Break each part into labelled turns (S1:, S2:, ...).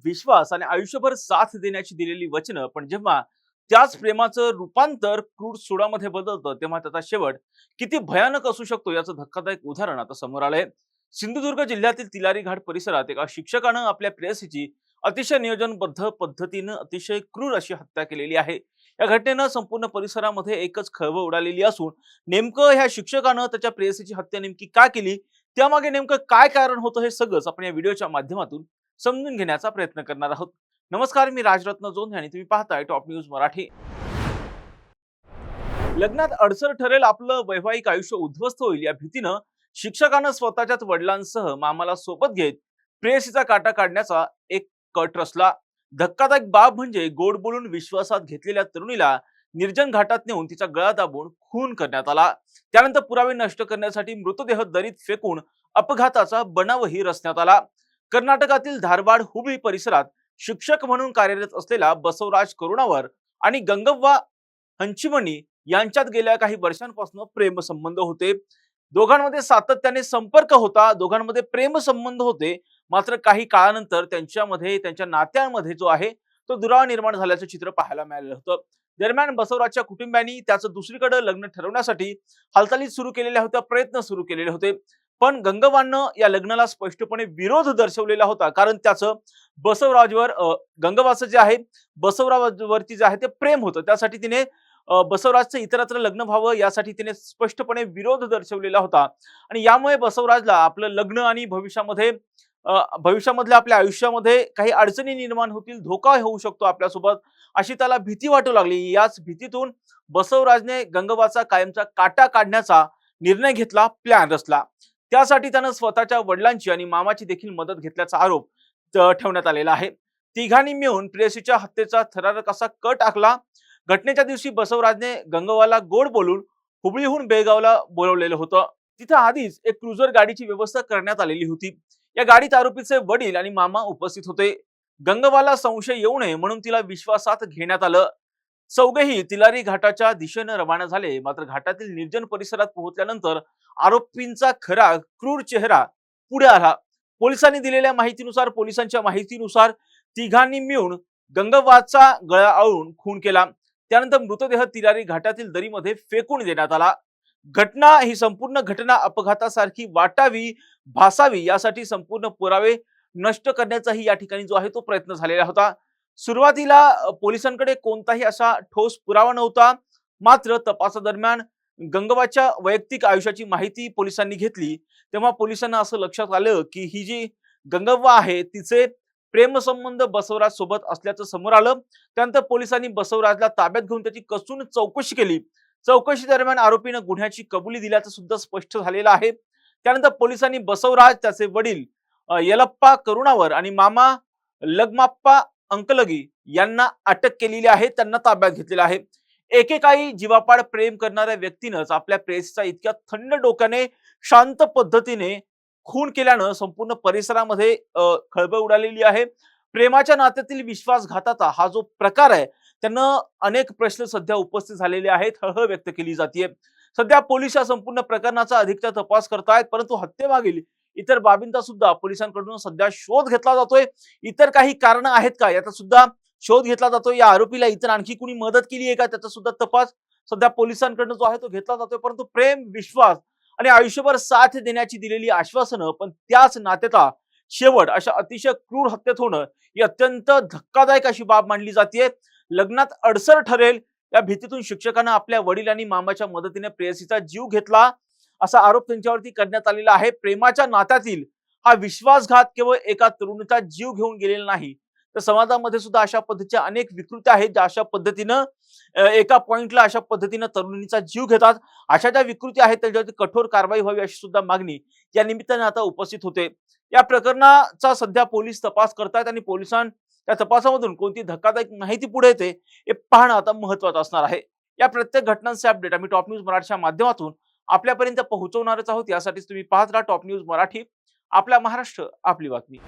S1: विश्वास आणि आयुष्यभर साथ देण्याची दिलेली वचनं, पण जेव्हा त्याच प्रेमाचं रूपांतर क्रूर सुडामध्ये बदलतं तेव्हा त्याचा शेवट किती भयानक असू शकतो याचं धक्कादायक उदाहरण आता समोर आलंय. सिंधुदुर्ग जिल्ह्यातील तिलारी घाट परिसरात एका शिक्षकानं आपल्या प्रेयसीची अतिशय नियोजनबद्ध पद्धतीनं अतिशय क्रूर अशी हत्या केलेली आहे. या घटनेनं संपूर्ण परिसरामध्ये एकच खळबळ उडालेली असून नेमकं ह्या शिक्षकानं त्याच्या प्रेयसीची हत्या नेमकी का केली, त्यामागे नेमकं काय कारण होतं, हे सगळंच आपण या व्हिडिओच्या माध्यमातून समजून घेण्याचा प्रयत्न करणार आहोत. नमस्कार, मी राजरत्न जोंधे आणि तुम्ही पाहताय टॉप न्यूज मराठी. लग्नात अडसर ठरेल, आपलं वैवाहिक आयुष्य उद्ध्वस्त होईल या भीतीनं शिक्षकानं स्वतःच्याच वडिलांसह मामाला सोबत घेत प्रेयसीचा काटा काढण्याचा एक कट रचला. धक्कादायक बाब म्हणजे गोड बोलून विश्वासात घेतलेल्या तरुणीला निर्जन घाटात नेऊन तिचा गळा दाबून खून करण्यात आला. त्यानंतर पुरावे नष्ट करण्यासाठी मृतदेह दरीत फेकून अपघाताचा बनावही रचण्यात आला. कर्नाटकातील धारवाड हुबळी परिसरात शिक्षक म्हणून कार्यरत असलेला बसवराज करुणावर आणि गंगव्वा हंचिमणी यांच्यात गेल्या काही वर्षांपासून प्रेम संबंध होते. दोघांमध्ये सातत्याने संपर्क होता, दोघांमध्ये प्रेम संबंध होते. मात्र काही काळानंतर त्यांच्या नात्यांमध्ये जो आहे तो दुरावा निर्माण झाल्याचं चित्र पाहायला मिळालं होतं. दरम्यान बसवराजच्या कुटुंबियांनी त्याचं दुसरीकडे लग्न ठरवण्यासाठी हालचाली सुरू केलेल्या होत्या, प्रयत्न सुरू केलेले होते. पण गंगव्वानं या लग्नाला स्पष्टपणे विरोध दर्शवलेला होता, कारण त्याचं बसवराजवर गंगव्वाचं जे आहे बसवराजवरती जे आहे ते प्रेम होतं. त्यासाठी तिने बसवराजचं इतरत्र लग्न व्हावं यासाठी तिने स्पष्टपणे विरोध दर्शवलेला होता. आणि यामुळे बसवराजला आपलं लग्न आणि भविष्यामधल्या आपल्या आयुष्यामध्ये काही अडचणी निर्माण होतील, धोका होऊ शकतो आपल्यासोबत, अशी त्याला भीती वाटू लागली. याच भीतीतून बसवराजने गंगव्वाचा कायमचा काटा काढण्याचा निर्णय घेतला, प्लॅन रचला. त्यासाठी त्यानं स्वतःच्या वडिलांची आणि मामाची देखील मदत घेतल्याचा आरोप ठेवण्यात आलेला आहे. तिघांनी मिळून प्रेयसीच्या हत्येचा थरारक असा कट आखला. घटनेच्या दिवशी बसवराजने गंगव्वाला गोड बोलून हुबळीहून बेळगावला बोलवलेलं होतं. तिथं आधीच एक क्रुझर गाडीची व्यवस्था करण्यात आलेली होती. या गाडीत आरोपीचे वडील आणि मामा उपस्थित होते. गंगव्वाला संशय येऊ नये म्हणून तिला विश्वासात घेण्यात आलं. चौघेही तिलारी घाटाच्या दिशेनं रवाना झाले. मात्र घाटातील निर्जन परिसरात पोहोचल्यानंतर आरोपींचा खरा क्रूर चेहरा पुढे आला. पोलिसांच्या माहितीनुसार तिघांनी मिळून गंगव्वाचा गळा आवळून खून केला. त्यानंतर मृतदेह तिलारी घाटातील दरीमध्ये फेकून देण्यात आला. ही संपूर्ण घटना अपघातासारखी वाटावी, भासावी यासाठी संपूर्ण पुरावे नष्ट करण्याचाही या ठिकाणी जो आहे तो प्रयत्न झालेला होता. सुरुवातीला पोलिसांकडे कोणताही असा ठोस पुरावा नव्हता. मात्र तपासादरम्यान गंगव्वाच्या वैयक्तिक आयुष्याची माहिती पोलिसांनी घेतली, तेव्हा पोलिसांना असं लक्षात आलं की ही जी गंगव्वा आहे तिचे प्रेमसंबंध बसवराज सोबत असल्याचं समोर आलं. त्यानंतर पोलिसांनी बसवराजला ताब्यात घेऊन त्याची कसून चौकशी केली. चौकशी दरम्यान आरोपीनं गुन्ह्याची कबुली दिल्याचं सुद्धा स्पष्ट झालेलं आहे. त्यानंतर पोलिसांनी बसवराज, त्याचे वडील येलप्पा करुणावर आणि मामा लगमाप्पा अंकलगी यांना अटक केलेली आहे, त्यांना ताब्यात घेतलेलं आहे. एकेकाळी जीवापाड प्रेम करणाऱ्या व्यक्तीनंच आपल्या प्रेयसीचा इतक्या थंड डोक्याने, शांत पद्धतीने खून केल्यानं संपूर्ण परिसरामध्ये खळबळ उडालेली आहे. प्रेमाच्या नात्यातील विश्वासघाताचा हा जो प्रकार आहे त्यानं अनेक प्रश्न सध्या उपस्थित झालेले आहेत, हळहळ व्यक्त केली जाते. सध्या पोलीस या संपूर्ण प्रकरणाचा अधिकचा तपास करतायत, परंतु हत्येमागील इतर बाबींचा सुद्धा पोलिसांकडून सध्या शोध घेतला जातोय. इतर काही कारण आहेत का याचा सुद्धा शोध घेतला जातोय. या आरोपीला इतर आणखी कुणी मदत केली आहे का त्याचा सुद्धा तपास सध्या पोलिसांकडून जो आहे तो घेतला जातोय. परंतु प्रेम, विश्वास आणि आयुष्यभर साथ देण्याची दिलेली आश्वासनं, पण त्याच नात्याचा शेवट अशा अतिशय क्रूर हत्येत होणं ही अत्यंत धक्कादायक अशी बाब मानली जाते. लग्नात अडसर ठरेल या भीतीतून शिक्षकानं आपल्या वडील आणि मामाच्या मदतीने प्रेयसीचा जीव घेतला असा आरोप त्यांच्यावरती करण्यात आलेला आहे. प्रेमाच्या नात्यातील हा विश्वासघात केवळ एका तरुणीचा जीव घेऊन गेलेला नाही, तर समाजामध्ये सुद्धा अशा पद्धतीच्या अनेक विकृत्या आहेत ज्या अशा पद्धतीनं एका पॉइंटला अशा पद्धतीनं तरुणीचा जीव घेतात. अशा ज्या विकृती आहेत त्याच्यावरती कठोर कारवाई व्हावी अशी सुद्धा मागणी या निमित्ताने आता उपस्थित होते. या प्रकरणाचा सध्या पोलीस तपास करतायत आणि त्या तपासामधून कोणती धक्कादायक माहिती पुढे येते हे पाहणं आता महत्त्वाचं असणार आहे. या प्रत्येक घटनांचे अपडेट आम्ही टॉप न्यूज मराठीच्या माध्यमातून आपल्यापर्यंत पोहोचवणारच आहोत. यासाठीच तुम्ही पाहत राहा टॉप न्यूज मराठी, आपला महाराष्ट्र, आपली बातमी.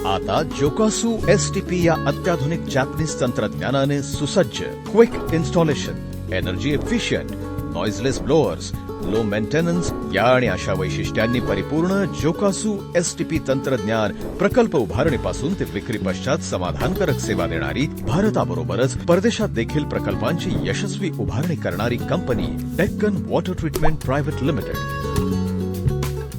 S2: आता जोकासू STP या अत्याधुनिक जॅपनीज तंत्रज्ञानाने सुसज्ज, quick installation, energy efficient, noiseless blowers low maintenance या आणि अशा वैशिष्ट्यांनी परिपूर्ण जोकासू STP तंत्रज्ञान प्रकल्प उभारणीपासून ते विक्री पश्चात समाधानकारक सेवा देणारी, भारताबरोबरच परदेशात देखील प्रकल्पांची यशस्वी उभारणी करणारी company Deccan water treatment private limited.